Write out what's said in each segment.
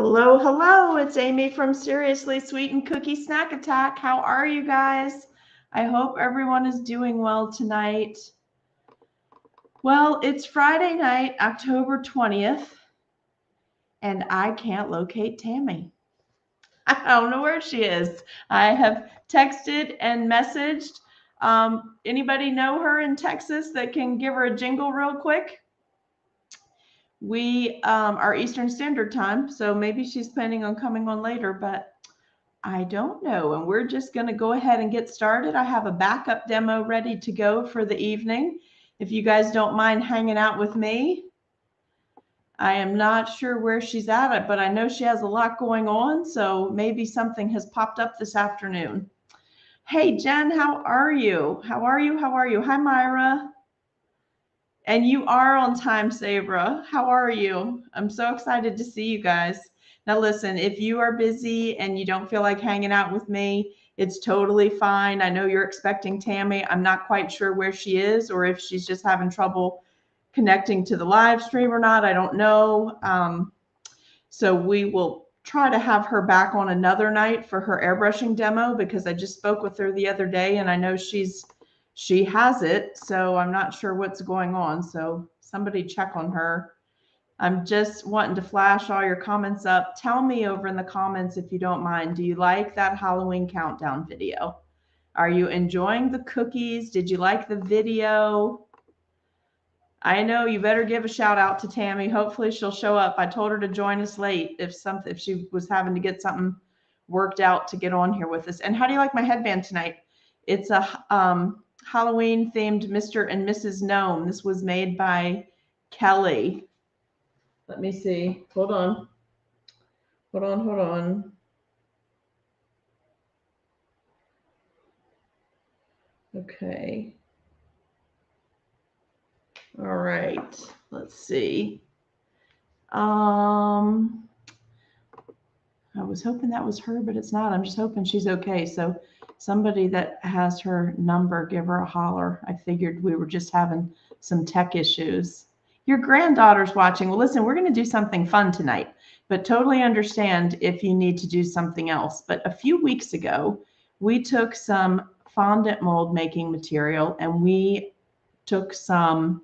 Hello, hello. It's Amy from Seriously Sweet and Cookie Snack Attack. How are you guys? I hope everyone is doing well tonight. Well, it's Friday night, October 20th, and I can't locate Tammy. I don't know where she is. I have texted and messaged. Anybody know her in Texas that can give her a jingle real quick? We are Eastern Standard Time, so maybe she's planning on coming on later, but I don't know. And we're just going to go ahead and get started. I have a backup demo ready to go for the evening. If you guys don't mind hanging out with me. I am not sure where she's at, but I know she has a lot going on, so maybe something has popped up this afternoon. Hey, Jen, how are you? How are you? How are you? Hi, Myra. And you are on time, Sabra. How are you? I'm so excited to see you guys. Now, listen, if you are busy and you don't feel like hanging out with me, it's totally fine. I know you're expecting Tammy. I'm not quite sure where she is or if she's just having trouble connecting to the live stream or not. I don't know. So we will try to have her back on another night for her airbrushing demo because I just spoke with her the other day and I know she has it, so I'm not sure what's going on. So somebody check on her. I'm just wanting to flash all your comments up. Tell me over in the comments if you don't mind. Do you like that Halloween countdown video? Are you enjoying the cookies? Did you like the video? I know you better give a shout out to Tammy. Hopefully she'll show up. I told her to join us late if she was having to get something worked out to get on here with us. And how do you like my headband tonight? It's a Halloween themed Mr. and Mrs. Gnome. This was made by Kelly. Let me see. Hold on. Hold on, hold on. Okay. All right. Let's see. I was hoping that was her, but it's not. I'm just hoping she's okay. So somebody that has her number, give her a holler. I figured we were just having some tech issues. Your granddaughter's watching. Well, listen, we're going to do something fun tonight, but totally understand if you need to do something else. But a few weeks ago, we took some fondant mold making material and we took some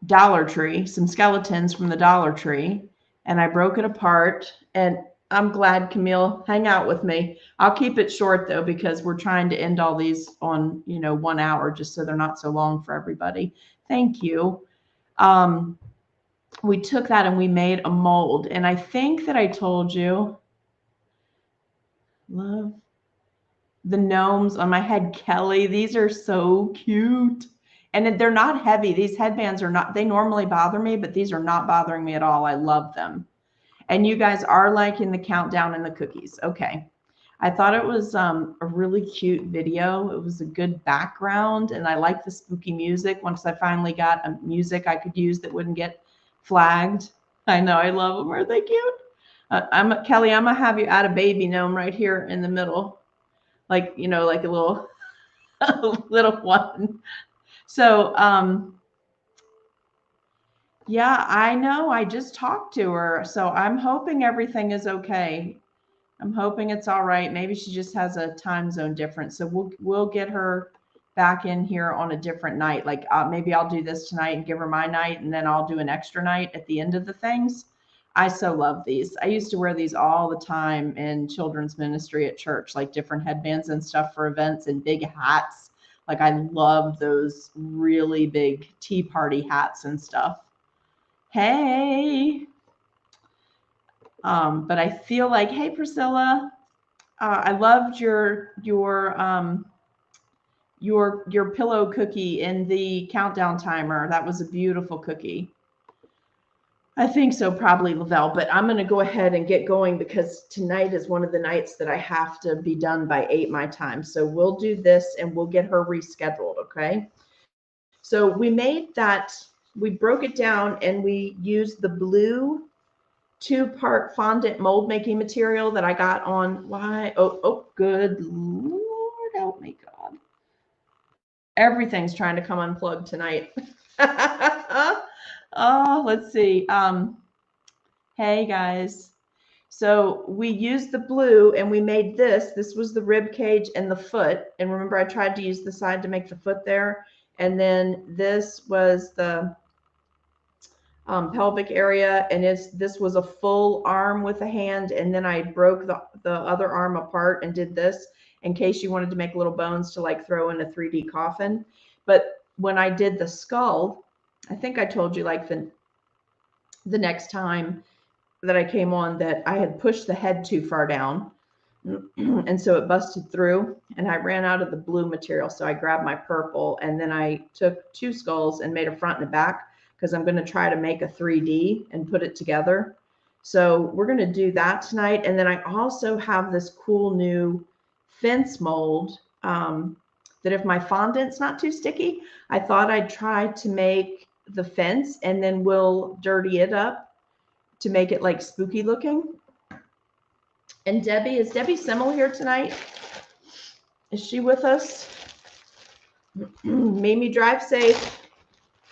Dollar Tree, some skeletons from the Dollar Tree, and I broke it apart. And I'm glad, Camille, hang out with me. I'll keep it short though, because we're trying to end all these on, 1 hour, just so they're not so long for everybody. Thank you. We took that and we made a mold. And I think that I told you, love the gnomes on my head, Kelly. These are so cute. And they're not heavy. These headbands are not, they normally bother me, but these are not bothering me at all. I love them. And you guys are liking the countdown and the cookies. Okay. I thought it was a really cute video. It was a good background and I like the spooky music. Once I finally got a music I could use that wouldn't get flagged. I know, I love them. Are they cute? Kelly, I'm gonna have you add a baby gnome right here in the middle. Like, like a little, a little one. So, yeah, I know. I just talked to her. So I'm hoping everything is okay. I'm hoping it's all right. Maybe she just has a time zone difference. So we'll get her back in here on a different night. Like maybe I'll do this tonight and give her my night, and then I'll do an extra night at the end of the things. I so love these. I used to wear these all the time in children's ministry at church, like different headbands and stuff for events and big hats. Like I love those really big tea party hats and stuff. Hey. But I feel like, hey, Priscilla, I loved your pillow cookie in the countdown timer. That was a beautiful cookie. I think so, probably Lavelle, but I'm going to go ahead and get going because tonight is one of the nights that I have to be done by 8 my time. So we'll do this and we'll get her rescheduled. Okay. So we made that, we broke it down and we used the blue 2-part fondant mold making material that I got on good Lord help me, God. Everything's trying to come unplugged tonight. Oh, let's see. Hey guys. So we used the blue and we made this. This was the rib cage and the foot. And remember, I tried to use the side to make the foot there. And then this was the pelvic area. And this was a full arm with a hand. And then I broke the other arm apart and did this in case you wanted to make little bones to like throw in a 3D coffin. But when I did the skull, I think I told you like the next time that I came on that I had pushed the head too far down. And so it busted through and I ran out of the blue material. So I grabbed my purple and then I took 2 skulls and made a front and a back because I'm going to try to make a 3D and put it together. So we're going to do that tonight. And then I also have this cool new fence mold that if my fondant's not too sticky, I thought I'd try to make the fence and then we'll dirty it up to make it like spooky looking. And Debbie, is Debbie Simmel here tonight? Is she with us? Mimi, drive safe.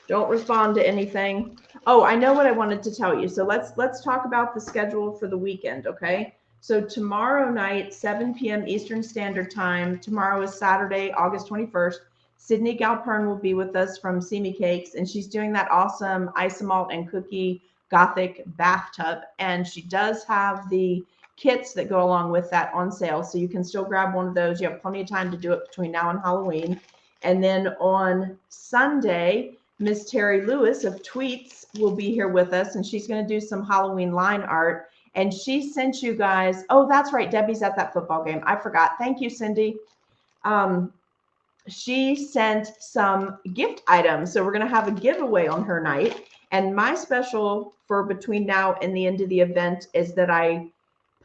Don't respond to anything. Oh, I know what I wanted to tell you. So let's talk about the schedule for the weekend, okay? So tomorrow night, 7 p.m. Eastern Standard Time. Tomorrow is Saturday, August 21st. Sydney Galpern will be with us from Simi Cakes, and she's doing that awesome isomalt and cookie Gothic bathtub, and she does have the kits that go along with that on sale, so you can still grab one of those. You have plenty of time to do it between now and Halloween. And then on Sunday, Miss Terry Lewis of Tweets will be here with us, and she's going to do some Halloween line art. And she sent you guys, oh, that's right, Debbie's at that football game. I forgot. Thank you, Cindy. She sent some gift items, so we're going to have a giveaway on her night. And my special for between now and the end of the event is that I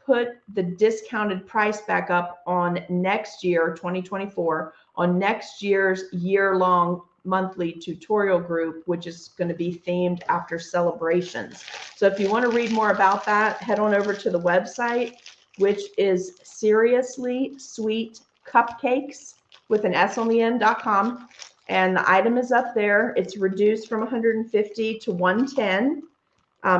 put the discounted price back up on next year, 2024, on next year's year-long monthly tutorial group, which is going to be themed after celebrations. So if you want to read more about that, head on over to the website, which is Seriously Sweet Cupcakes with an S on the end.com. And the item is up there. It's reduced from 150 to 110.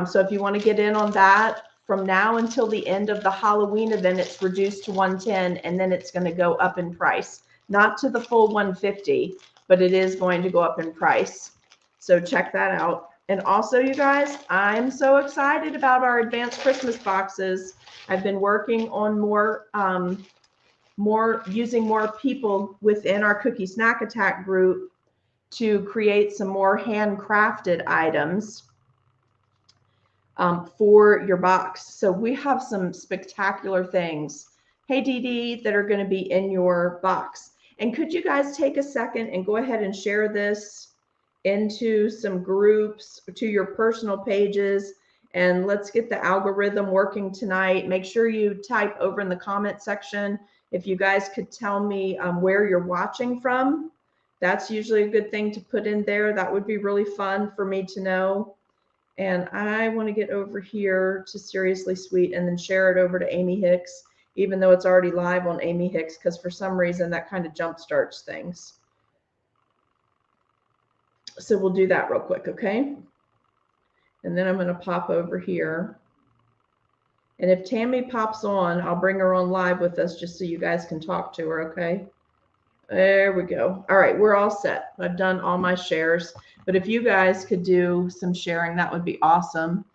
So if you want to get in on that, from now until the end of the Halloween event, it's reduced to 110, and then it's going to go up in price. Not to the full 150, but it is going to go up in price. So check that out. And also, you guys, I'm so excited about our advanced Christmas boxes. I've been working on using more people within our Cookie Snack Attack group to create some more handcrafted items for your box. So we have some spectacular things, hey Dee Dee, that are going to be in your box. And could you guys take a second and go ahead and share this into some groups, to your personal pages, and let's get the algorithm working tonight. Make sure you type over in the comment section if you guys could tell me where you're watching from. That's usually a good thing to put in there. That would be really fun for me to know. And I want to get over here to Seriously Sweet and then share it over to Amy Hicks, even though it's already live on Amy Hicks, because for some reason that kind of jump starts things. So we'll do that real quick, okay? And then I'm going to pop over here. And if Tammy pops on, I'll bring her on live with us just so you guys can talk to her, okay? There we go. All right, we're all set. I've done all my shares. But if you guys could do some sharing, that would be awesome.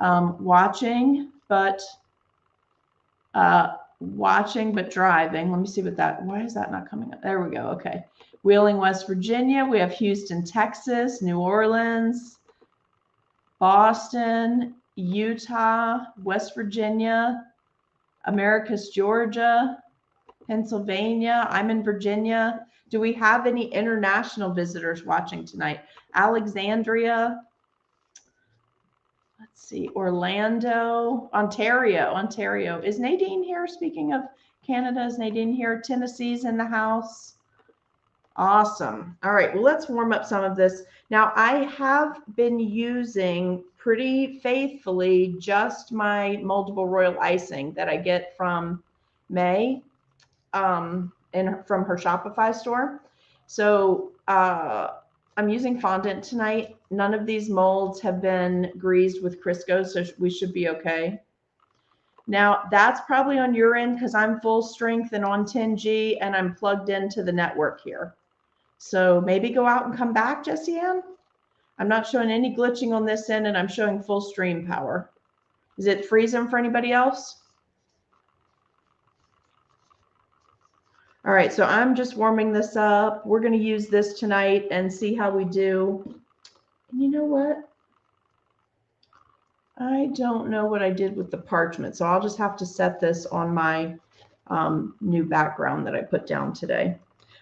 Watching, but driving. Let me see what that, why is that not coming up? There we go. Okay. Wheeling, West Virginia. We have Houston, Texas, New Orleans, Boston, Utah, West Virginia, Americus, Georgia, Pennsylvania. I'm in Virginia. Do we have any international visitors watching tonight? Alexandria. Let's see. Orlando, Ontario. Is Nadine here? Speaking of Canada, is Nadine here? Tennessee's in the house. Awesome. All right. Well, let's warm up some of this. Now, I have been using pretty faithfully just my moldable royal icing that I get from May and from her Shopify store. So I'm using fondant tonight. None of these molds have been greased with Crisco, so we should be okay. Now that's probably on your end because I'm full strength and on 10G and I'm plugged into the network here. So maybe go out and come back, Jessie Ann. I'm not showing any glitching on this end and I'm showing full stream power. Is it freezing for anybody else? All right, so I'm just warming this up. We're going to use this tonight and see how we do. And you know what? I don't know what I did with the parchment, so I'll just have to set this on my new background that I put down today.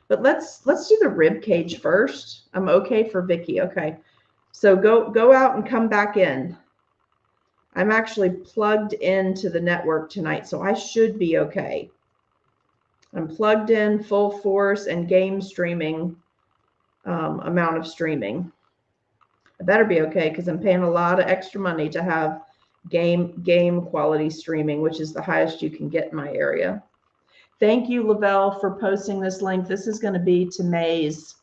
But let's do the rib cage first. I'm okay for Vicky. Okay, so go out and come back in. I'm actually plugged into the network tonight, so I should be okay. I'm plugged in full force and game streaming amount of streaming. I better be okay because I'm paying a lot of extra money to have game quality streaming, which is the highest you can get in my area. Thank you, Lavelle, for posting this link. This is going to be to May's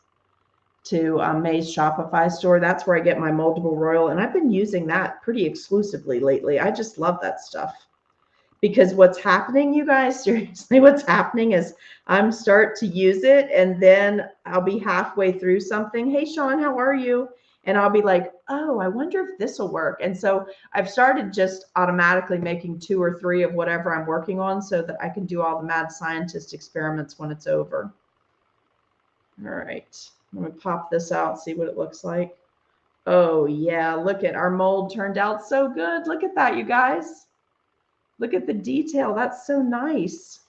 Shopify store. That's where I get my multiple royal, and I've been using that pretty exclusively lately. I just love that stuff. Because what's happening, you guys, seriously, what's happening is I'm start to use it and then I'll be halfway through something. Hey, Sean, how are you? And I'll be like, oh, I wonder if this will work. And so I've started just automatically making 2 or 3 of whatever I'm working on so that I can do all the mad scientist experiments when it's over. All right, let me pop this out, see what it looks like. Oh yeah, look at our mold turned out so good. Look at that, you guys. Look at the detail. That's so nice.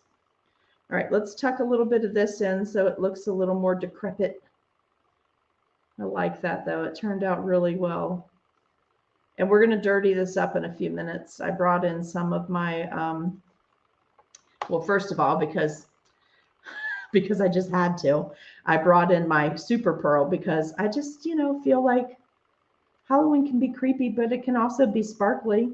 All right, let's tuck a little bit of this in so it looks a little more decrepit. I like that, though. It turned out really well. And we're going to dirty this up in a few minutes. I brought in some of my, well, first of all, because I just had to, I brought in my super pearl because I just, feel like Halloween can be creepy, but it can also be sparkly.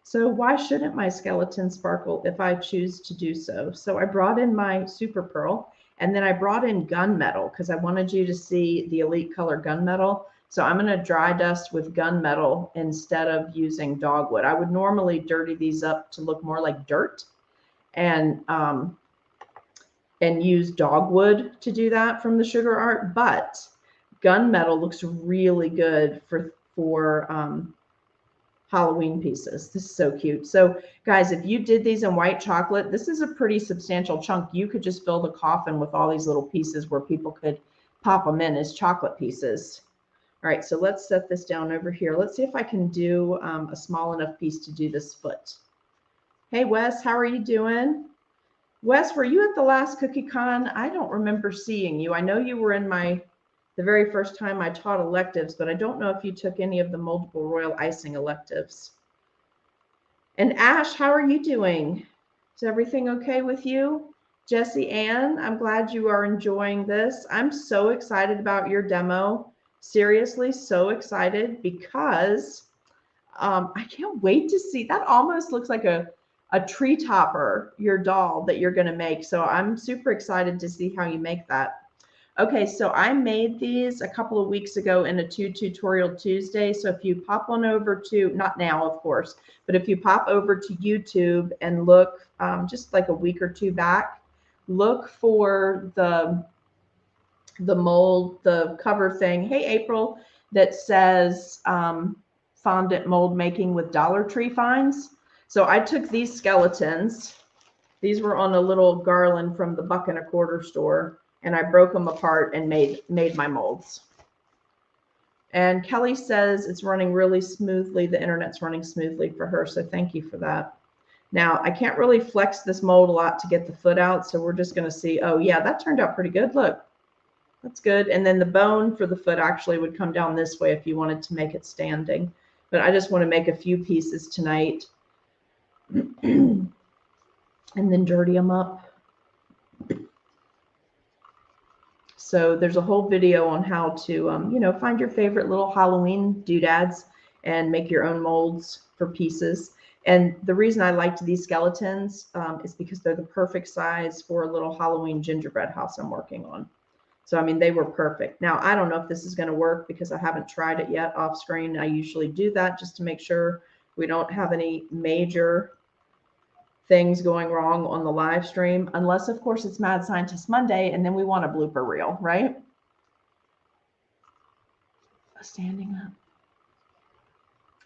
So why shouldn't my skeleton sparkle if I choose to do so? So I brought in my super pearl and then I brought in gunmetal because I wanted you to see the elite color gunmetal. So I'm going to dry dust with gunmetal instead of using dogwood. I would normally dirty these up to look more like dirt and use dogwood to do that from the sugar art. But gunmetal looks really good for Halloween pieces. This is so cute. So guys, if you did these in white chocolate, this is a pretty substantial chunk. You could just fill the coffin with all these little pieces where people could pop them in as chocolate pieces. All right, so let's set this down over here. Let's see if I can do a small enough piece to do this foot. Hey Wes, how are you doing? Wes, were you at the last Cookie Con? I don't remember seeing you. I know you were in the very first time I taught electives, but I don't know if you took any of the multiple royal icing electives. And Ash, how are you doing? Is everything okay with you? Jessie Ann, I'm glad you are enjoying this. I'm so excited about your demo. Seriously, so excited because I can't wait to see. That almost looks like a tree topper, your doll that you're going to make. So I'm super excited to see how you make that. Okay, so I made these a couple of weeks ago in a Tutorial Tuesday. So if you pop on over to, not now, of course, but if you pop over to YouTube and look just like a week or 2 back, look for the mold, the cover thing. Hey, April, that says fondant mold making with Dollar Tree finds. So I took these skeletons. These were on a little garland from the buck and a quarter store. And I broke them apart and made my molds. And Kelly says it's running really smoothly. The internet's running smoothly for her. So thank you for that. Now, I can't really flex this mold a lot to get the foot out. So we're just going to see. Oh, yeah, that turned out pretty good. Look, that's good. And then the bone for the foot actually would come down this way if you wanted to make it standing. But I just want to make a few pieces tonight and then dirty them up. So there's a whole video on how to, find your favorite little Halloween doodads and make your own molds for pieces. And the reason I liked these skeletons is because they're the perfect size for a little Halloween gingerbread house I'm working on. So, I mean, they were perfect. Now, I don't know if this is going to work because I haven't tried it yet off screen. I usually do that just to make sure we don't have any major things going wrong on the live stream, unless, of course, it's Mad Scientist Monday, and then we want a blooper reel, right? Standing up.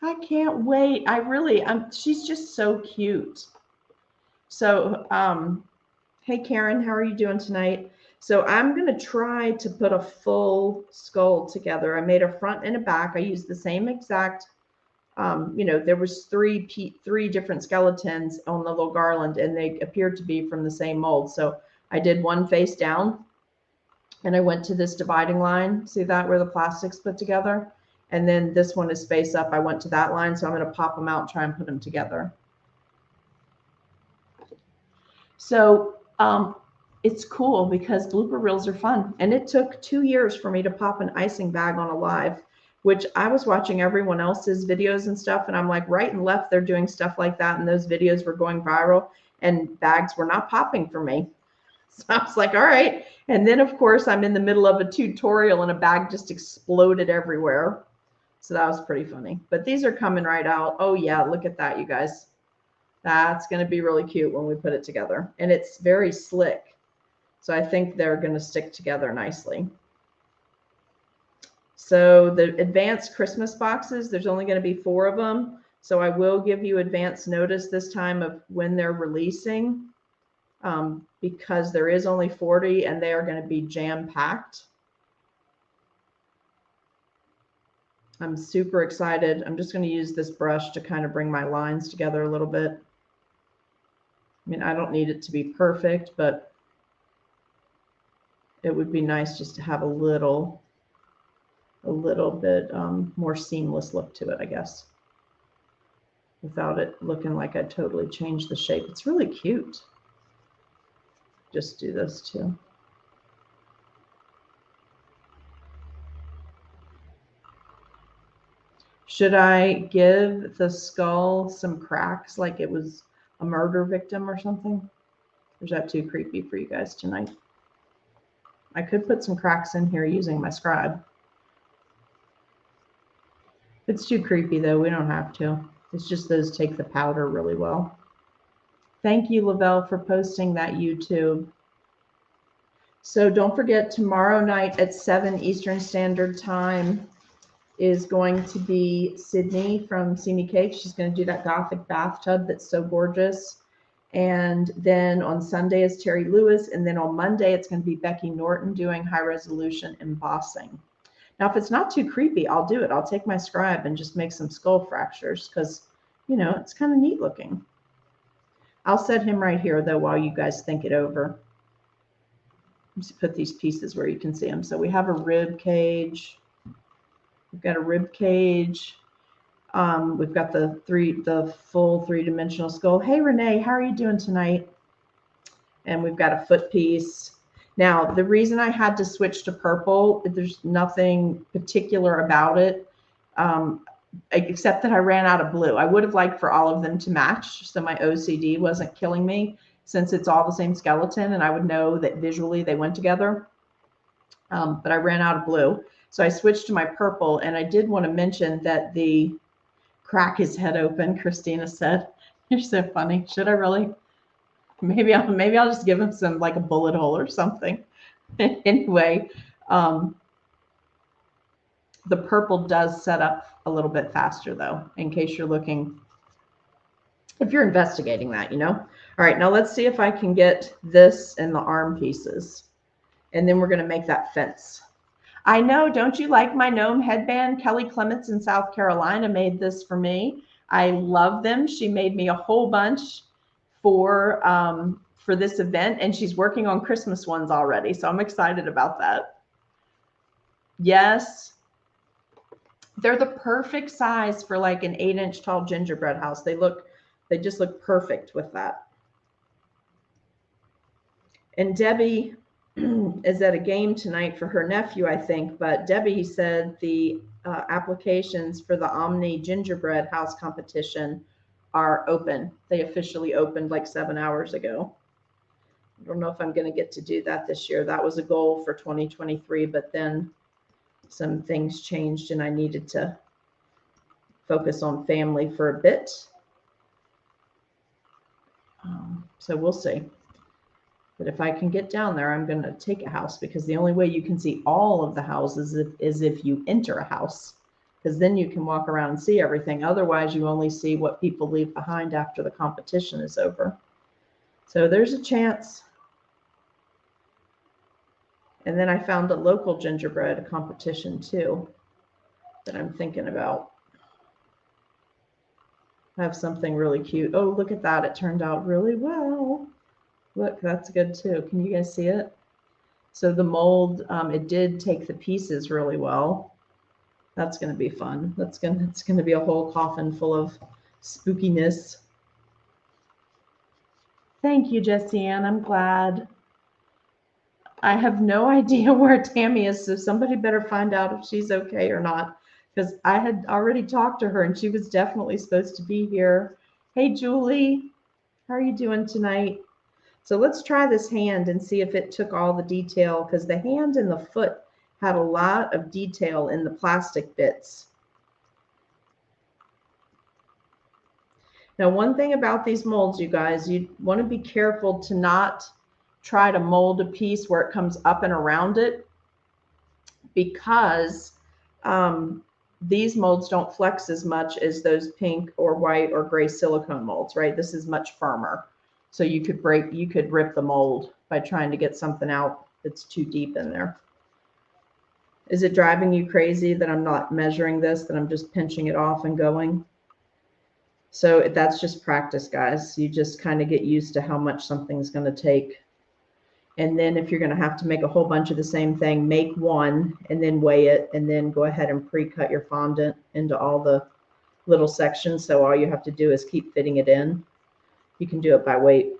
I can't wait. She's just so cute. So, hey, Karen, how are you doing tonight? So I'm going to try to put a full skull together. I made a front and a back. I used the same exact, there was three different skeletons on the little garland, and they appeared to be from the same mold. So I did one face down, and I went to this dividing line. See that where the plastic's put together? And then this one is face up. I went to that line, so I'm going to pop them out and try and put them together. So it's cool because blooper reels are fun. And it took 2 years for me to pop an icing bag on a live, which I was watching everyone else's videos and stuff. And I'm like, right and left, they're doing stuff like that. And those videos were going viral and bags were not popping for me. So I was like, all right. And then, of course, I'm in the middle of a tutorial and a bag just exploded everywhere. So that was pretty funny. But these are coming right out. Oh, yeah. Look at that, you guys. That's going to be really cute when we put it together. And it's very slick. So I think they're going to stick together nicely. So the advanced Christmas boxes, there's only going to be 4 of them. So I will give you advance notice this time of when they're releasing, because there is only 40 and they are going to be jam-packed. I'm super excited. I'm just going to use this brush to kind of bring my lines together a little bit. I mean, I don't need it to be perfect, but it would be nice just to have a little bit more seamless look to it, I guess, without it looking like I totally changed the shape. It's really cute. Just do this too. Should I give the skull some cracks like it was a murder victim or something? Or is that too creepy for you guys tonight? I could put some cracks in here using my scribe. If it's too creepy, though, we don't have to. It's just those take the powder really well. Thank you, Lavelle, for posting that YouTube. So don't forget, tomorrow night at 7 Eastern Standard Time is going to be Sydney from See Me Cake. She's going to do that Gothic bathtub that's so gorgeous. And then on Sunday is Terry Lewis. And then on Monday, it's going to be Becky Norton doing high resolution embossing. Now, if it's not too creepy, I'll do it. I'll take my scribe and just make some skull fractures because, you know, it's kind of neat looking. I'll set him right here, though, while you guys think it over. Let's put these pieces where you can see them. So we have a rib cage. We've got a rib cage. We've got the full 3-dimensional skull. Hey, Renee, how are you doing tonight? And we've got a foot piece. Now, the reason I had to switch to purple, there's nothing particular about it, except that I ran out of blue. I would have liked for all of them to match, so my OCD wasn't killing me, since it's all the same skeleton, and I would know that visually they went together. But I ran out of blue. So I switched to my purple, and I did want to mention that the crack his head open, Christina said. You're so funny. Should I really? Maybe I'll just give him some, like a bullet hole or something. Anyway, the purple does set up a little bit faster, though, in case you're looking, if you're investigating that, you know. All right, now let's see if I can get this in the arm pieces. And then we're going to make that fence. I know, don't you like my gnome headband? Kelly Clements in South Carolina made this for me. I love them. She made me a whole bunch for this event, and she's working on Christmas ones already. So I'm excited about that. Yes. They're the perfect size for like an 8-inch tall gingerbread house. They just look perfect with that. And Debbie is at a game tonight for her nephew, I think. But Debbie said the applications for the Omni Gingerbread House competition are open. They officially opened like 7 hours ago. I don't know if I'm going to get to do that this year. That was a goal for 2023, but then some things changed and I needed to focus on family for a bit. So we'll see. But if I can get down there, I'm going to take a house, because the only way you can see all of the houses is if you enter a house, because then you can walk around and see everything. Otherwise, you only see what people leave behind after the competition is over. So there's a chance. And then I found a local gingerbread competition too that I'm thinking about. I have something really cute. Oh, look at that. It turned out really well. Look, that's good too. Can you guys see it? So the mold, it did take the pieces really well. That's going to be fun. It's going to be a whole coffin full of spookiness. Thank you, Jessie Ann. I'm glad. I have no idea where Tammy is, so somebody better find out if she's okay or not, because I had already talked to her and she was definitely supposed to be here. Hey, Julie, how are you doing tonight? So let's try this hand and see if it took all the detail, because the hand and the foot had a lot of detail in the plastic bits. Now, one thing about these molds, you guys, you want to be careful to not try to mold a piece where it comes up and around it, because these molds don't flex as much as those pink or white or gray silicone molds, right? This is much firmer. So you could rip the mold by trying to get something out that's too deep in there. Is it driving you crazy that I'm not measuring this, that I'm just pinching it off and going? So that's just practice, guys. You just kind of get used to how much something's going to take. And then if you're going to have to make a whole bunch of the same thing, make one and then weigh it, and then go ahead and pre-cut your fondant into all the little sections. So all you have to do is keep fitting it in. You can do it by weight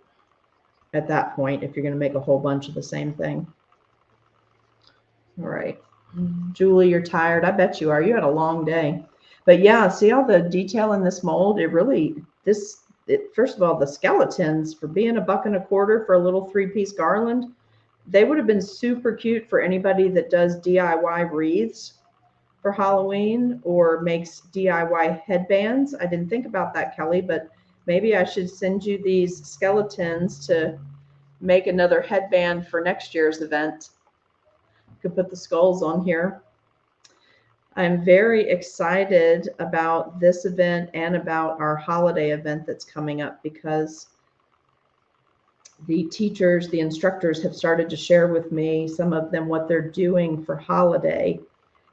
at that point if you're going to make a whole bunch of the same thing. All right. Julie, you're tired. I bet you are. You had a long day. But yeah, see all the detail in this mold? It really, first of all, the skeletons, for being $1.25 for a little 3-piece garland, they would have been super cute for anybody that does DIY wreaths for Halloween or makes DIY headbands. I didn't think about that, Kelly, but maybe I should send you these skeletons to make another headband for next year's event. You could put the skulls on here. I'm very excited about this event and about our holiday event that's coming up, because the teachers, the instructors have started to share with me, some of them, what they're doing for holiday.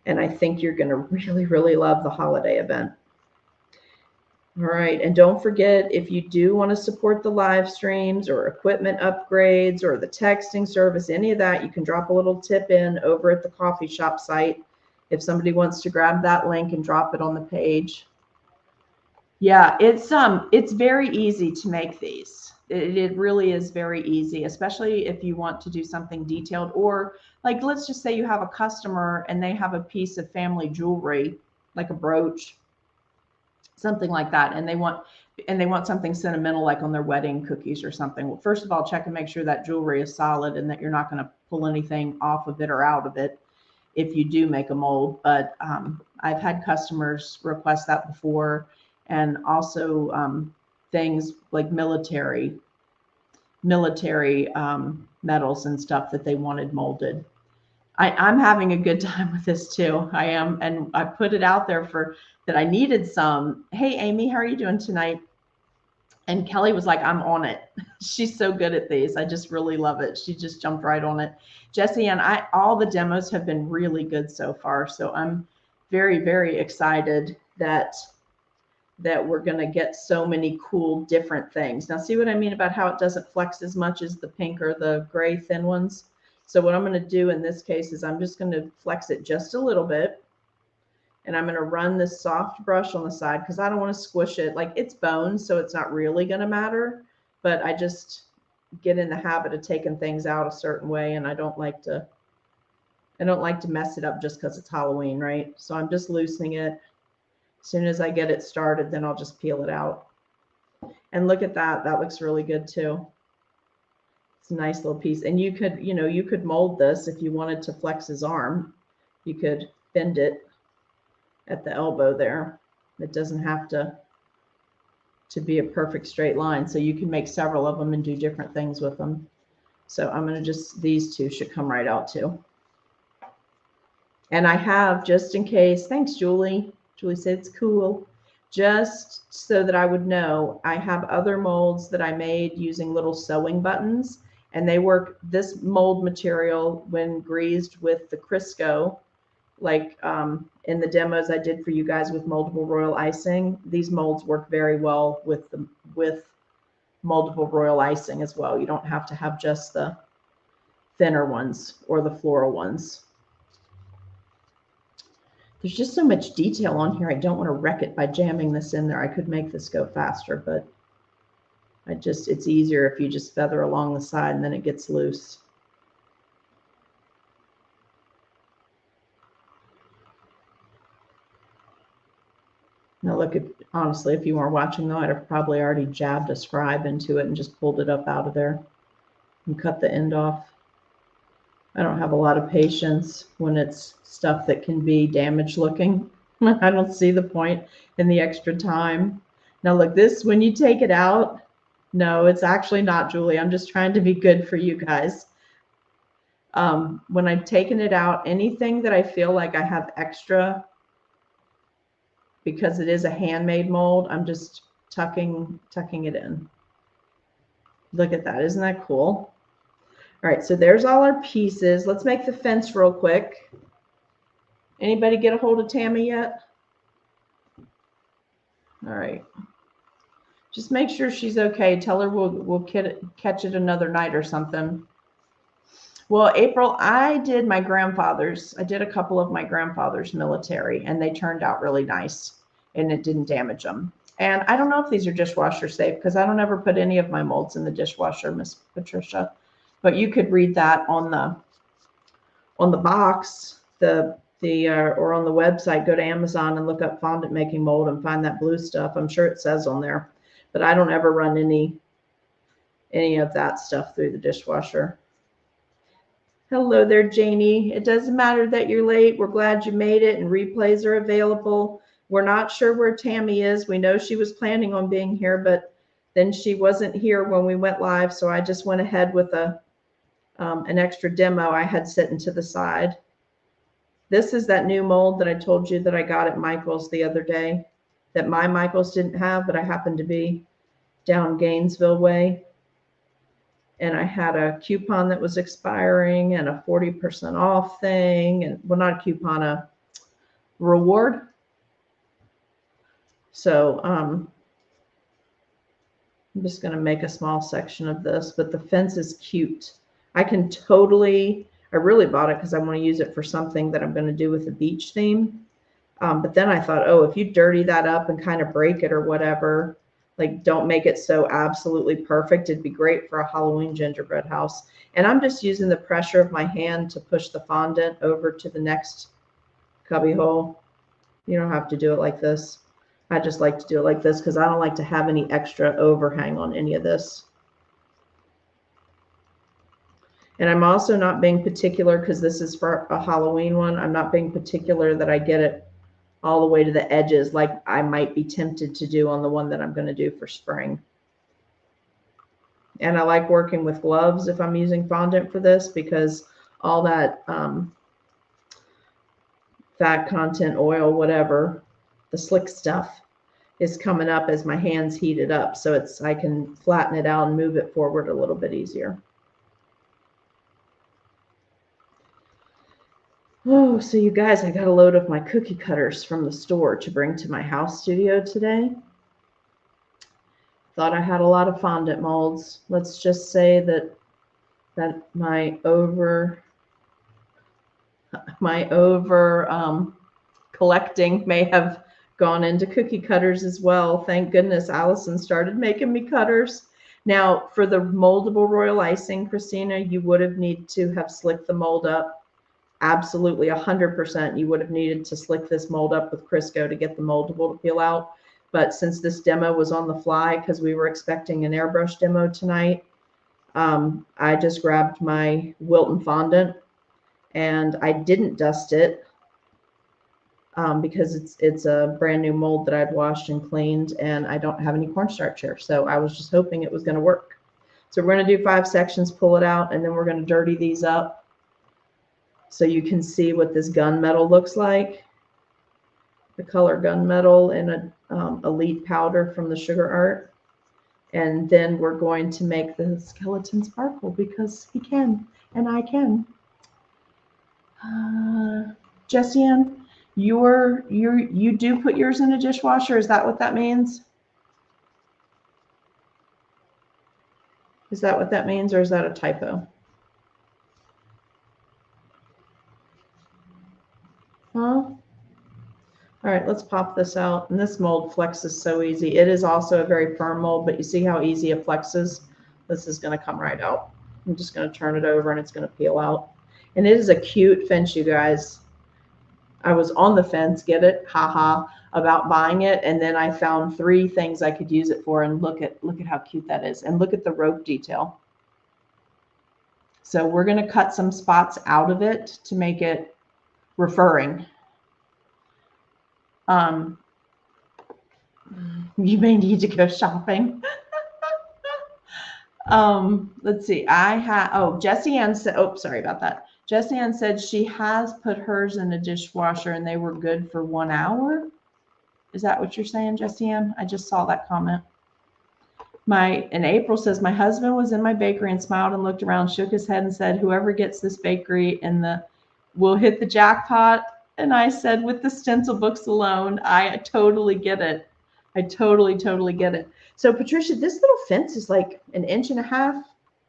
And I think you're going to really, really love the holiday event. All right. And don't forget, if you do want to support the live streams or equipment upgrades or the texting service, any of that, you can drop a little tip in over at the coffee shop site. If somebody wants to grab that link and drop it on the page. Yeah, it's very easy to make these. It really is very easy, especially if you want to do something detailed, or like, let's just say you have a customer and they have a piece of family jewelry, like a brooch, something like that, and they want something sentimental, like on their wedding cookies or something. Well, first of all, check and make sure that jewelry is solid and that you're not going to pull anything off of it or out of it if you do make a mold. But I've had customers request that before, and also things like military medals and stuff that they wanted molded. I'm having a good time with this too. I am, and I put it out there for that I needed some. Hey, Amy, how are you doing tonight? And Kelly was like, I'm on it. She's so good at these. I just really love it. She just jumped right on it. Jessie and all the demos have been really good so far. So I'm very, very excited that we're going to get so many cool different things. Now, see what I mean about how it doesn't flex as much as the pink or the gray thin ones? So what I'm going to do in this case is I'm just going to flex it just a little bit. And I'm going to run this soft brush on the side, because I don't want to squish it. Like, it's bone, so it's not really going to matter. But I just get in the habit of taking things out a certain way, and I don't like to mess it up just because it's Halloween, right? So I'm just loosening it. As soon as I get it started, then I'll just peel it out. And look at that. That looks really good too. It's a nice little piece. And you could, you know, you could mold this if you wanted to flex his arm. You could bend it at the elbow there. It doesn't have to be a perfect straight line. So you can make several of them and do different things with them. So I'm going to just, these two should come right out too. And I have, just in case, thanks, Julie. Julie said it's cool. Just so that I would know, I have other molds that I made using little sewing buttons, and they work, this mold material, when greased with the Crisco, like in the demos I did for you guys with moldable royal icing, these molds work very well with moldable royal icing as well. You don't have to have just the thinner ones or the floral ones. There's just so much detail on here. I don't want to wreck it by jamming this in there. I could make this go faster, but it's easier if you just feather along the side and then it gets loose. Now look, honestly, if you weren't watching though, I'd have probably already jabbed a scribe into it and just pulled it up out of there and cut the end off. I don't have a lot of patience when it's stuff that can be damaged looking. I don't see the point in the extra time. Now look, this, when you take it out, no, it's actually not, Julie. I'm just trying to be good for you guys. When I've taken it out, anything that I feel like I have extra, because it is a handmade mold, I'm just tucking it in. Look at that. Isn't that cool? All right, so there's all our pieces. Let's make the fence real quick. Anybody get a hold of Tammy yet? All right. Just make sure she's okay. Tell her we'll catch it another night or something. Well, April, I did my grandfather's. I did a couple of my grandfather's military, and they turned out really nice, and it didn't damage them. And I don't know if these are dishwasher safe because I don't ever put any of my molds in the dishwasher, Miss Patricia. But you could read that on the box, or on the website. Go to Amazon and look up fondant making mold and find that blue stuff. I'm sure it says on there, but I don't ever run any of that stuff through the dishwasher. Hello there, Janie. It doesn't matter that you're late. We're glad you made it, and replays are available. We're not sure where Tammy is. We know she was planning on being here, but then she wasn't here when we went live, so I just went ahead with an extra demo I had sitting to the side. This is that new mold that I told you that I got at Michael's the other day, that my Michael's didn't have, but I happened to be down Gainesville way. And I had a coupon that was expiring and a 40% off thing. And well, not a coupon, a reward. So I'm just going to make a small section of this, but the fence is cute. I really bought it because I want to use it for something that I'm going to do with the beach theme. But then I thought, oh, if you dirty that up and kind of break it or whatever, like don't make it so absolutely perfect, it'd be great for a Halloween gingerbread house. And I'm just using the pressure of my hand to push the fondant over to the next cubby hole. You don't have to do it like this. I just like to do it like this because I don't like to have any extra overhang on any of this. And I'm also not being particular because this is for a Halloween one. I'm not being particular that I get it all the way to the edges like I might be tempted to do on the one that I'm going to do for spring. And I like working with gloves if I'm using fondant for this because all that fat content, oil, whatever, the slick stuff is coming up as my hands heat it up. So I can flatten it out and move it forward a little bit easier. Oh, so you guys, I got a load of my cookie cutters from the store to bring to my house studio today. Thought I had a lot of fondant molds. Let's just say that my over collecting may have gone into cookie cutters as well. Thank goodness Allison started making me cutters. Now, for the moldable royal icing, Christina, you would have needed to have slicked the mold up. Absolutely 100%. You would have needed to slick this mold up with Crisco to get the moldable to peel out. But since this demo was on the fly because we were expecting an airbrush demo tonight, I just grabbed my Wilton fondant and I didn't dust it because it's a brand new mold that I'd washed and cleaned, and I don't have any cornstarch here. So I was just hoping it was going to work. So we're going to do 5 sections, pull it out, and then we're going to dirty these up so you can see what this gunmetal looks like. The color gunmetal in a elite powder from the Sugar Art. And then we're going to make the skeleton sparkle because he can and I can. Jessie Ann, you do put yours in a dishwasher. Is that what that means? Is that what that means, or is that a typo? Huh? All right, let's pop this out. And this mold flexes so easy. It is also a very firm mold, but you see how easy it flexes? This is going to come right out. I'm just going to turn it over and it's going to peel out. And it is a cute fence, you guys. I was on the fence, get it? Haha, about buying it. And then I found 3 things I could use it for. And look at how cute that is. And look at the rope detail. So we're going to cut some spots out of it to make it referring. You may need to go shopping. Let's see. Jessie Ann said, oh, sorry about that. Jessie Ann said she has put hers in a dishwasher and they were good for 1 hour. Is that what you're saying, Jessie Ann? I just saw that comment. And April says, my husband was in my bakery and smiled and looked around, shook his head and said, whoever gets this bakery will hit the jackpot. And I said, with the stencil books alone, I totally get it. I totally get it. So Patricia, this little fence is like 1.5 inches,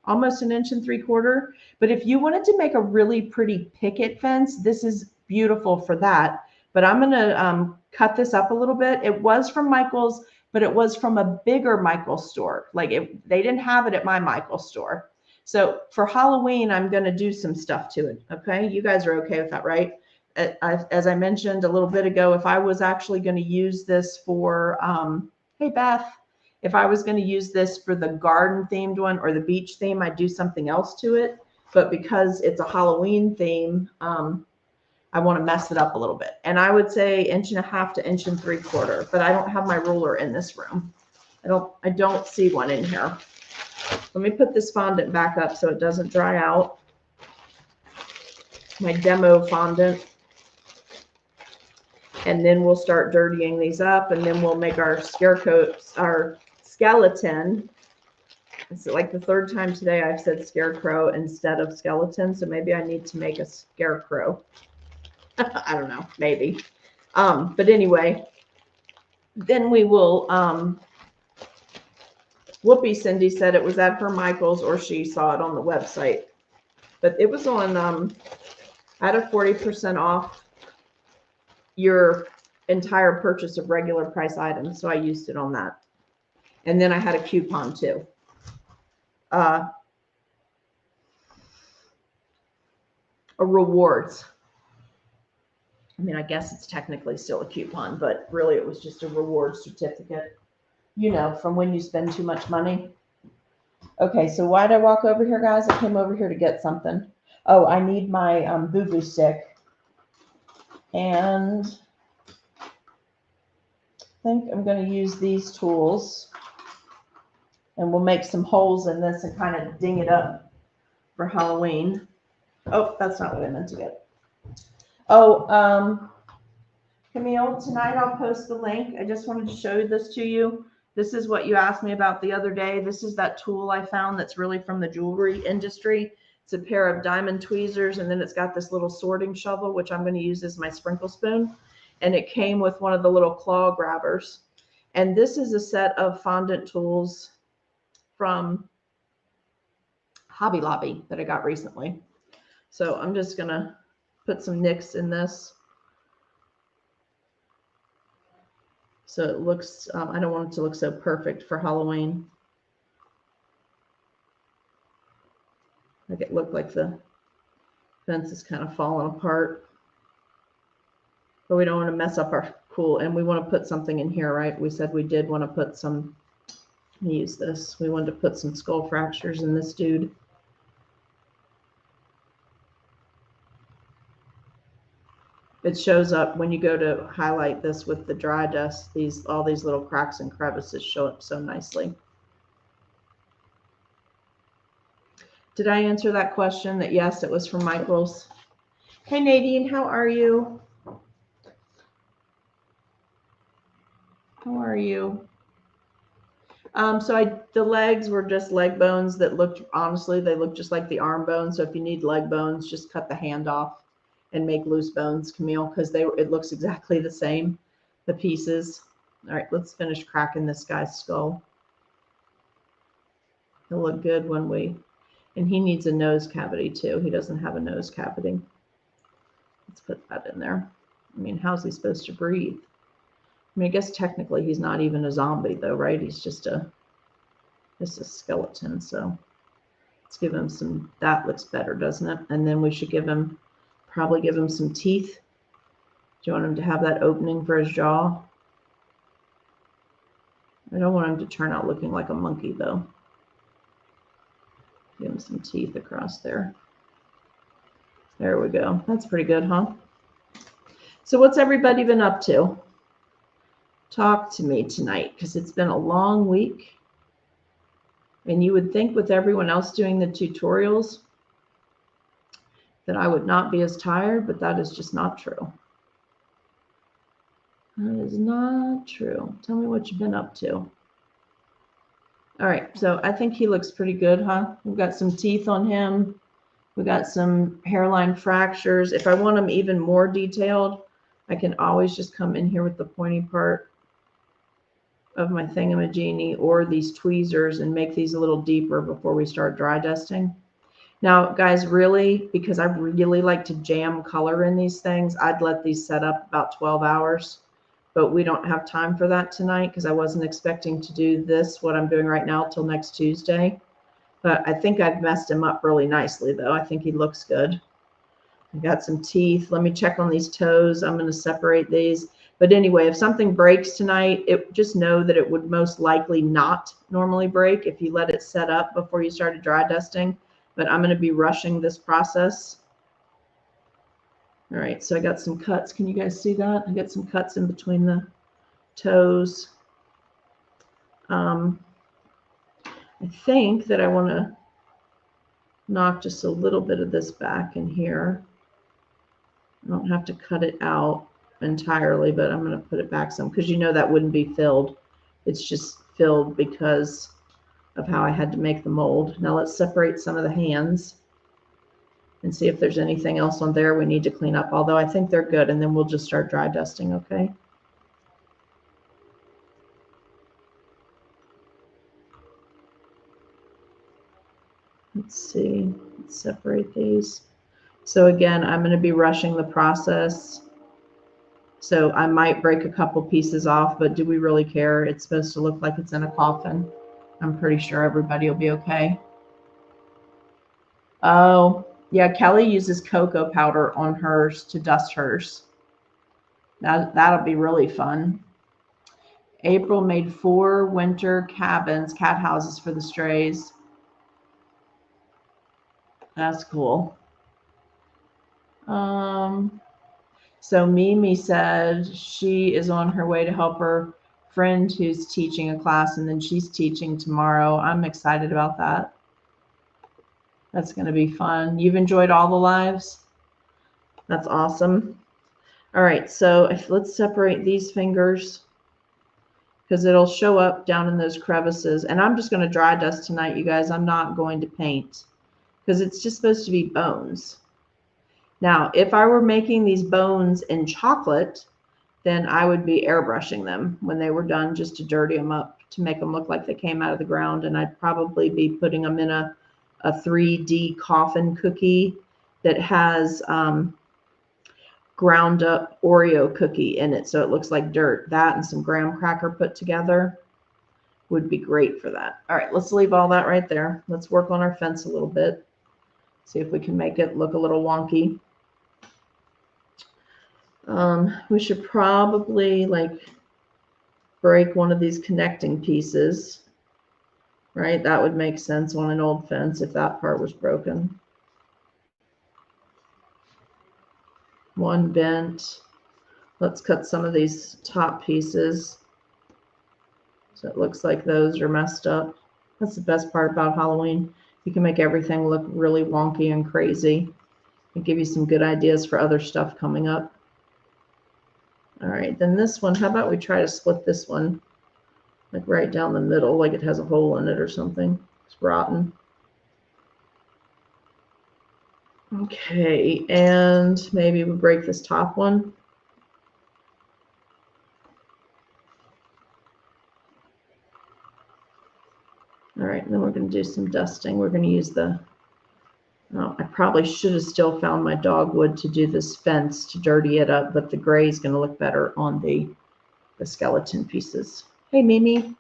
almost 1 3/4 inches. But if you wanted to make a really pretty picket fence, this is beautiful for that. But I'm going to cut this up a little bit. It was from Michael's, but it was from a bigger Michael's store. Like they didn't have it at my Michael's store. So for Halloween, I'm going to do some stuff to it. Okay. You guys are okay with that, right? As I mentioned a little bit ago, if I was actually going to use this for, hey, Beth, if I was going to use this for the garden themed one or the beach theme, I'd do something else to it. But because it's a Halloween theme, I want to mess it up a little bit. And I would say 1.5 to 1 3/4, but I don't have my ruler in this room. I don't see one in here. Let me put this fondant back up so it doesn't dry out. My demo fondant. And then we'll start dirtying these up, and then we'll make our skeleton. It's like the 3rd time today I've said scarecrow instead of skeleton, so maybe I need to make a scarecrow. I don't know, maybe. But anyway, then we will, Whoopi Cindy said it was at her Michael's or she saw it on the website. But it was on, at a 40% off your entire purchase of regular price items. So I used it on that. And then I had a coupon too. A rewards. I mean, I guess it's technically still a coupon, but really it was just a reward certificate, you know, from when you spend too much money. Okay, so why did I walk over here, guys? I came over here to get something. Oh, I need my boo-boo stick. And I think I'm going to use these tools. And we'll make some holes in this and kind of ding it up for Halloween. Oh, that's not what I meant to get. Oh, Camille, tonight I'll post the link. I just wanted to show this to you. This is what you asked me about the other day. This is that tool I found that's really from the jewelry industry. It's a pair of diamond tweezers, and then it's got this little sorting shovel, which I'm going to use as my sprinkle spoon. And it came with one of the little claw grabbers. And this is a set of fondant tools from Hobby Lobby that I got recently. So I'm just going to put some nicks in this. So it looks, I don't want it to look so perfect for Halloween. Like it looked like the fence is kind of falling apart. But we don't want to mess up our cool. And we want to put something in here, right? We said we did want to put some Let me use this. We wanted to put some skull fractures in this dude. It shows up when you go to highlight this with the dry dust. All these little cracks and crevices show up so nicely. Did I answer that question? That yes, it was from Michael's. Hey Nadine, how are you? How are you? So the legs were just leg bones that looked, honestly, they look just like the arm bones. So if you need leg bones, just cut the hand off and make loose bones, Camille, because it looks exactly the same, the pieces. All right, let's finish cracking this guy's skull. He'll look good and he needs a nose cavity too. He doesn't have a nose cavity. Let's put that in there. I mean, how's he supposed to breathe? I mean, I guess technically he's not even a zombie though, right? He's just a skeleton. So let's give him some, that looks better, doesn't it? And then we should probably give him some teeth. Do you want him to have that opening for his jaw? I don't want him to turn out looking like a monkey though. Give him some teeth across there. There we go. That's pretty good, huh? So what's everybody been up to? Talk to me tonight, because it's been a long week. And you would think with everyone else doing the tutorials that I would not be as tired, but that is just not true. That is not true. Tell me what you've been up to. All right, so I think he looks pretty good, huh? We've got some teeth on him. We got some hairline fractures. If I want them even more detailed, I can always just come in here with the pointy part of my thingamajiggy or these tweezers and make these a little deeper before we start dry dusting. Now, guys, really, because I really like to jam color in these things, I'd let these set up about 12 hours. But we don't have time for that tonight because I wasn't expecting to do this, what I'm doing right now, till next Tuesday. But I think I've messed him up really nicely, though. I think he looks good. I got some teeth. Let me check on these toes. I'm going to separate these. But anyway, if something breaks tonight, just know that it would most likely not normally break if you let it set up before you started dry dusting. But I'm going to be rushing this process. All right, so I got some cuts. Can you guys see that? I got some cuts in between the toes. I think that I want to knock just a little bit of this back in here. I don't have to cut it out entirely, but I'm going to put it back some because you know that wouldn't be filled. It's just filled because of how I had to make the mold. Now let's separate some of the hands and see if there's anything else on there we need to clean up, although I think they're good, and then we'll just start dry dusting, okay? Let's see, let's separate these. So again, I'm going to be rushing the process. So I might break a couple pieces off, but do we really care? It's supposed to look like it's in a coffin. I'm pretty sure everybody will be okay. Oh, yeah, Kelly uses cocoa powder on hers to dust hers. That'll be really fun. April made 4 winter cabins, cat houses for the strays. That's cool. So Mimi said she is on her way to help her friend who's teaching a class, and then she's teaching tomorrow. I'm excited about that. That's going to be fun. You've enjoyed all the lives? That's awesome. All right, so let's separate these fingers because it'll show up down in those crevices. And I'm just going to dry dust tonight, you guys. I'm not going to paint because it's just supposed to be bones. Now, if I were making these bones in chocolate, then I would be airbrushing them when they were done just to dirty them up, to make them look like they came out of the ground. And I'd probably be putting them in a 3D coffin cookie that has ground up Oreo cookie in it, so it looks like dirt. That and some graham cracker put together would be great for that. All right, let's leave all that right there. Let's work on our fence a little bit. See if we can make it look a little wonky. We should probably like break one of these connecting pieces. right? That would make sense on an old fence if that part was broken. One bent. Let's cut some of these top pieces. So it looks like those are messed up. That's the best part about Halloween. You can make everything look really wonky and crazy and give you some good ideas for other stuff coming up. All right, then this one, how about we try to split this one like right down the middle, like it has a hole in it or something. It's rotten. Okay, and maybe we break this top one. All right, and then we're going to do some dusting. We're going to use the, oh, I probably should have still found my dogwood to do this fence to dirty it up, but the gray is going to look better on the skeleton pieces. Hey, Mimi.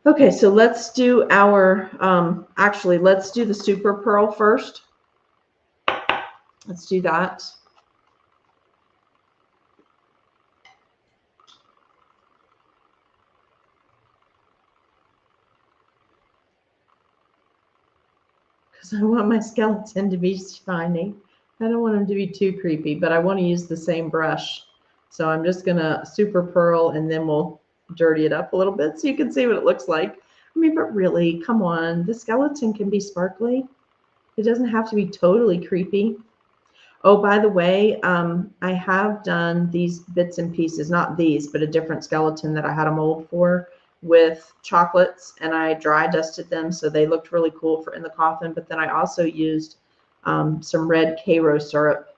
Okay, so let's do our, actually, let's do the super pearl first. Let's do that. Because I want my skeleton to be shiny. I don't want him to be too creepy, but I want to use the same brush. So I'm just going to super pearl and then we'll dirty it up a little bit so you can see what it looks like. I mean, but really, come on. The skeleton can be sparkly. It doesn't have to be totally creepy. Oh, by the way, I have done these bits and pieces, not these, but a different skeleton that I had a mold for with chocolates, and I dry dusted them so they looked really cool for in the coffin. But then I also used some red Karo syrup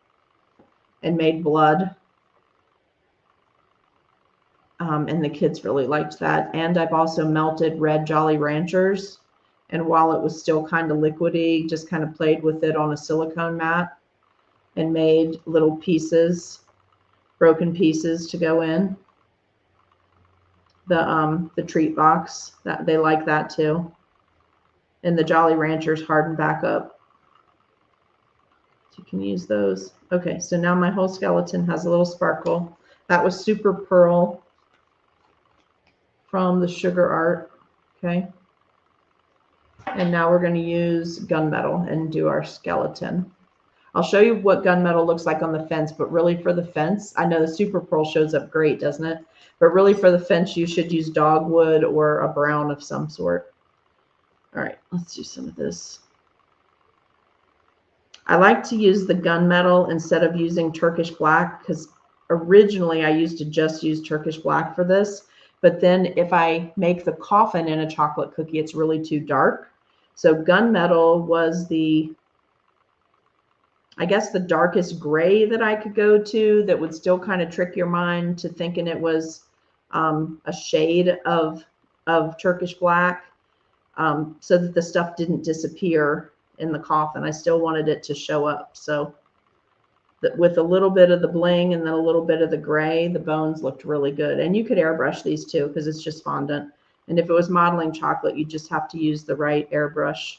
and made blood. And the kids really liked that. And I've also melted red Jolly Ranchers. And while it was still kind of liquidy, just kind of played with it on a silicone mat and made little pieces, broken pieces to go in the treat box. That they like that too. And the Jolly Ranchers harden back up. So you can use those. Okay, so now my whole skeleton has a little sparkle. That was Super Pearl from the Sugar Art. Okay. And now we're going to use gunmetal and do our skeleton. I'll show you what gunmetal looks like on the fence, but really for the fence, I know the Super Pearl shows up great, doesn't it? But really for the fence, you should use dogwood or a brown of some sort. All right, let's do some of this. I like to use the gunmetal instead of using Turkish black because originally I used to just use Turkish black for this. But then if I make the coffin in a chocolate cookie, it's really too dark. So gunmetal was the, I guess, the darkest gray that I could go to that would still kind of trick your mind to thinking it was a shade of Turkish black, so that the stuff didn't disappear in the coffin. I still wanted it to show up. So with a little bit of the bling and then a little bit of the gray, the bones looked really good. And you could airbrush these too because it's just fondant. And if it was modeling chocolate, you just have to use the right airbrush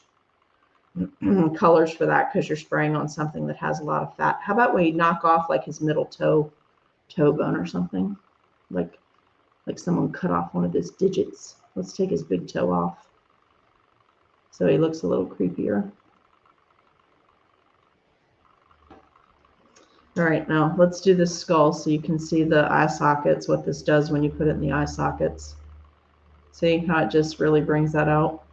colors for that because you're spraying on something that has a lot of fat. How about we knock off like his middle toe bone or something? Like someone cut off one of his digits. Let's take his big toe off so he looks a little creepier. All right, now let's do this skull so you can see the eye sockets, what this does when you put it in the eye sockets. See how it just really brings that out?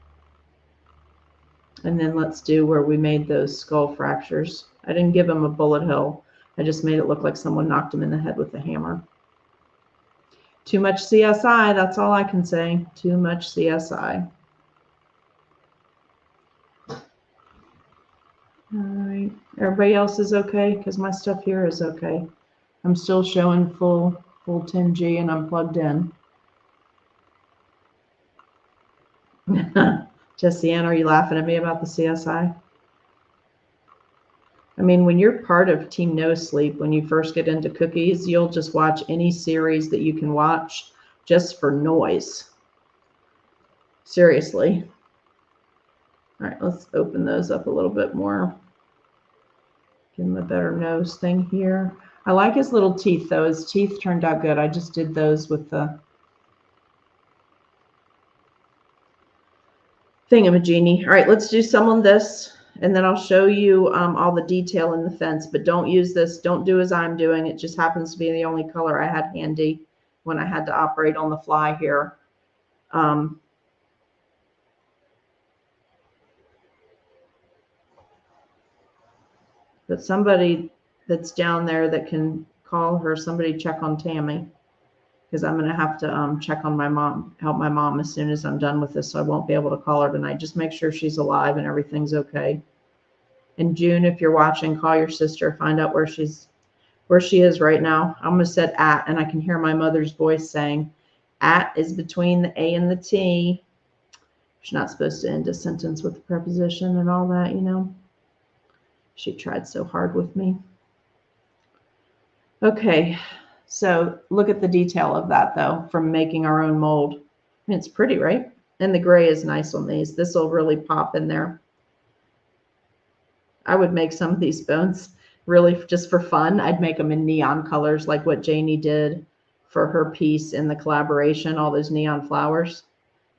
And then let's do where we made those skull fractures. I didn't give him a bullet hole. I just made it look like someone knocked him in the head with a hammer. Too much CSI, that's all I can say. Too much CSI. All right, everybody else is okay because my stuff here is okay. I'm still showing full 10G and I'm plugged in. Jessie Ann, are you laughing at me about the CSI? I mean, when you're part of Team No Sleep, when you first get into cookies, you'll just watch any series that you can watch just for noise. Seriously. All right, let's open those up a little bit more. Give him a better nose thing here. I like his little teeth, though. His teeth turned out good. I just did those with the... thingamajiggy. All right, let's do some on this, and then I'll show you all the detail in the fence, but don't use this. Don't do as I'm doing. It just happens to be the only color I had handy when I had to operate on the fly here. But somebody that's down there that can call her, somebody check on Tammy, because I'm going to have to check on my mom, help my mom as soon as I'm done with this, so I won't be able to call her tonight. Just make sure she's alive and everything's okay. And June, if you're watching, call your sister, find out where she is right now. I'm going to set at, and I can hear my mother's voice saying, at is between the A and the T. She's not supposed to end a sentence with a preposition and all that, you know. She tried so hard with me. Okay, so look at the detail of that, though, from making our own mold. I mean, it's pretty, right? And the gray is nice on these. This will really pop in there. I would make some of these bones really just for fun. I'd make them in neon colors like what Janie did for her piece in the collaboration, all those neon flowers.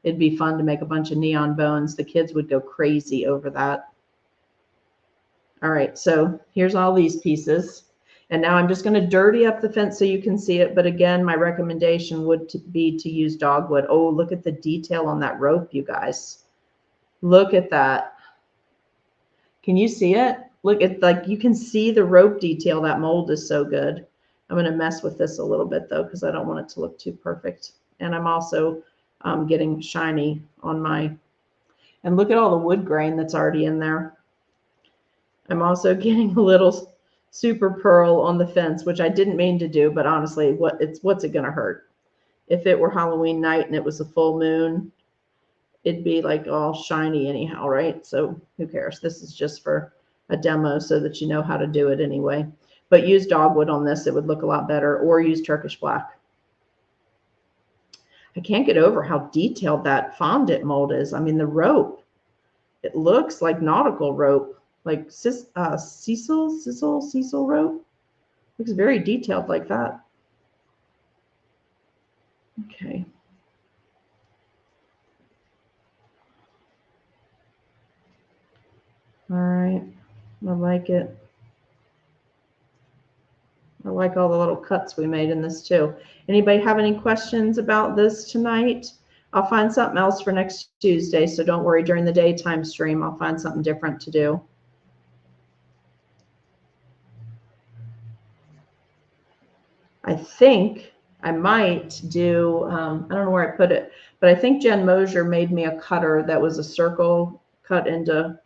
It'd be fun to make a bunch of neon bones. The kids would go crazy over that. All right, so here's all these pieces. And now I'm just going to dirty up the fence so you can see it. But again, my recommendation would be to use dogwood. Oh, look at the detail on that rope, you guys. Look at that. Can you see it? Look at, like, you can see the rope detail. That mold is so good. I'm going to mess with this a little bit, though, because I don't want it to look too perfect. And I'm also getting shiny on my, and look at all the wood grain that's already in there. I'm also getting a little super pearl on the fence, which I didn't mean to do, but honestly, what's it going to hurt? If it were Halloween night and it was a full moon, it'd be like all shiny anyhow, right? So who cares? This is just for a demo so that you know how to do it anyway. But use dogwood on this. It would look a lot better, or use Turkish black. I can't get over how detailed that fondant mold is. I mean, the rope, it looks like nautical rope, like Cecil rope. Looks very detailed like that. Okay. All right, I like it. I like all the little cuts we made in this too. Anybody have any questions about this tonight? I'll find something else for next Tuesday, so don't worry. During the daytime stream, I'll find something different to do. I think I might do, I don't know where I put it, but I think Jen Mosier made me a cutter that was a circle cut into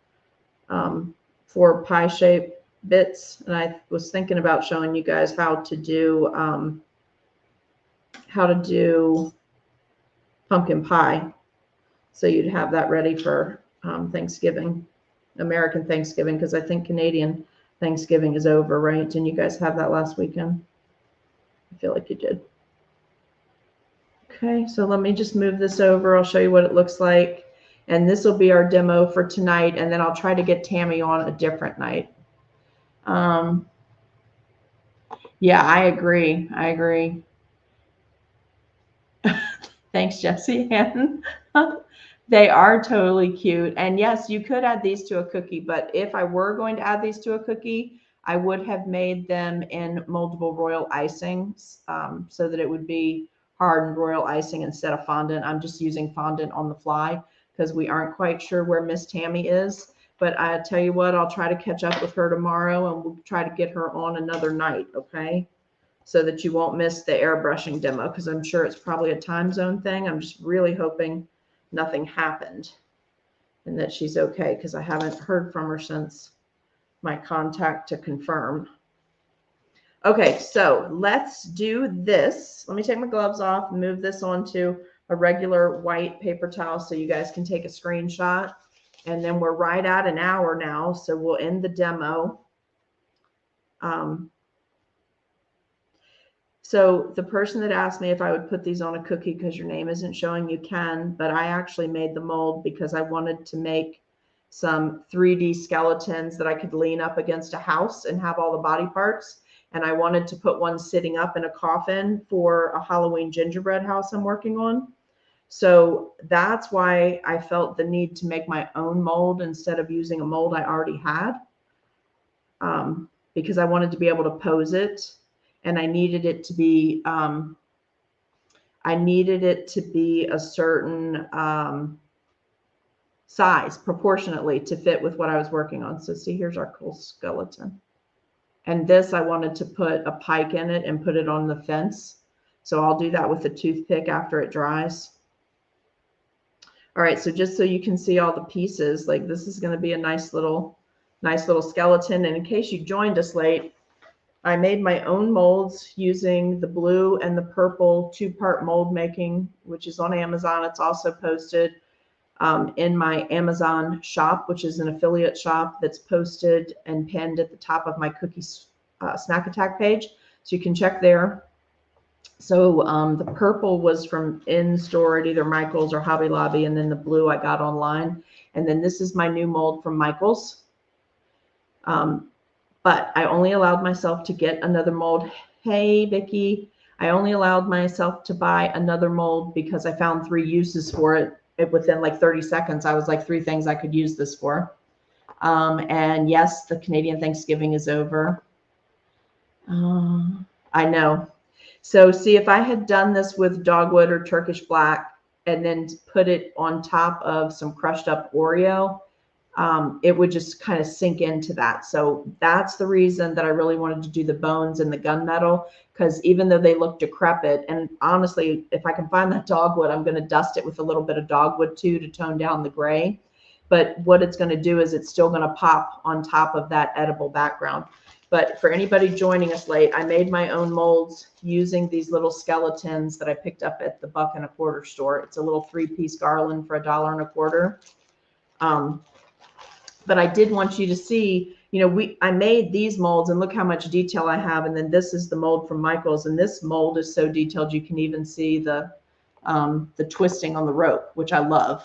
4 pie shape bits. And I was thinking about showing you guys how to do pumpkin pie. So you'd have that ready for Thanksgiving, American Thanksgiving, because I think Canadian Thanksgiving is over, right? Didn't you guys have that last weekend? I feel like you did. Okay, so let me just move this over. I'll show you what it looks like. And this will be our demo for tonight. And then I'll try to get Tammy on a different night. Yeah, I agree. I agree. Thanks, Jessie. They are totally cute. And yes, you could add these to a cookie. But if I were going to add these to a cookie, I would have made them in moldable royal icings so that it would be hardened royal icing instead of fondant. I'm just using fondant on the fly because we aren't quite sure where Miss Tammy is. But I tell you what, I'll try to catch up with her tomorrow and we'll try to get her on another night, okay? So that you won't miss the airbrushing demo because I'm sure it's probably a time zone thing. I'm just really hoping nothing happened and that she's okay because I haven't heard from her since my contact to confirm. Okay, so let's do this. Let me take my gloves off and move this onto a regular white paper towel so you guys can take a screenshot. And then we're right at an hour now, so we'll end the demo. So the person that asked me if I would put these on a cookie because your name isn't showing, you can, but I actually made the mold because I wanted to make some 3D skeletons that I could lean up against a house and have all the body parts. And I wanted to put one sitting up in a coffin for a Halloween gingerbread house I'm working on. So that's why I felt the need to make my own mold instead of using a mold I already had, because I wanted to be able to pose it, and I needed it to be a certain size proportionately to fit with what I was working on. So see, here's our cool skeleton. And this, I wanted to put a pike in it and put it on the fence. So I'll do that with a toothpick after it dries. All right, so just so you can see all the pieces, like this is going to be a nice little skeleton. And in case you joined us late, I made my own molds using the blue and the purple 2-part mold making, which is on Amazon. It's also posted in my Amazon shop, which is an affiliate shop that's posted and pinned at the top of my Cookie Snack Attack page. So you can check there. So the purple was from in-store at either Michael's or Hobby Lobby, and then the blue I got online. And then this is my new mold from Michael's. But I only allowed myself to get another mold. Hey, Vicki. I only allowed myself to buy another mold because I found 3 uses for it. Within like 30 seconds, I was like 3 things I could use this for. And yes, the Canadian Thanksgiving is over. I know. So see, if I had done this with dogwood or Turkish black and then put it on top of some crushed up Oreo, it would just kind of sink into that. So that's the reason that I really wanted to do the bones and the gunmetal, because even though they look decrepit, and honestly, if I can find that dogwood, I'm going to dust it with a little bit of dogwood too to tone down the gray. But what it's going to do is it's still going to pop on top of that edible background. But for anybody joining us late, I made my own molds using these little skeletons that I picked up at the $1.25 store. It's a little 3-piece garland for $1.25. But I did want you to see, you know, I made these molds and look how much detail I have. And then this is the mold from Michael's, and this mold is so detailed you can even see the twisting on the rope, which I love.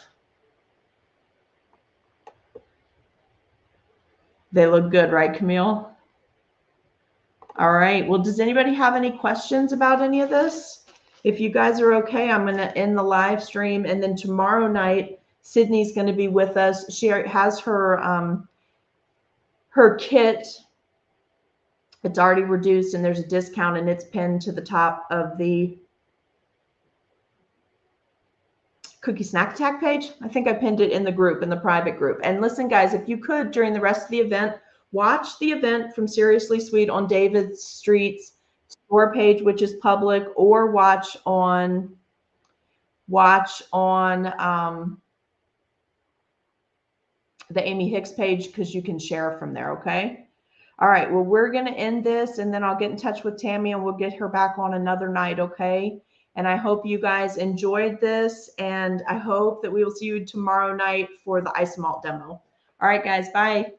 They look good, right, Camille? All right. Well, does anybody have any questions about any of this? If you guys are okay, I'm going to end the live stream. And then tomorrow night, Sydney's going to be with us. She has her kit. It's already reduced, and there's a discount, and it's pinned to the top of the Cookie Snack Attack page. I think I pinned it in the group, in the private group. And listen, guys, if you could, during the rest of the event, watch the event from Seriously Sweet on David Street's store page, which is public, or watch on the Amy Hicks page, because you can share from there, okay? All right, well, we're going to end this, and then I'll get in touch with Tammy, and we'll get her back on another night, okay? And I hope you guys enjoyed this, and I hope that we will see you tomorrow night for the ice malt demo. All right, guys, bye.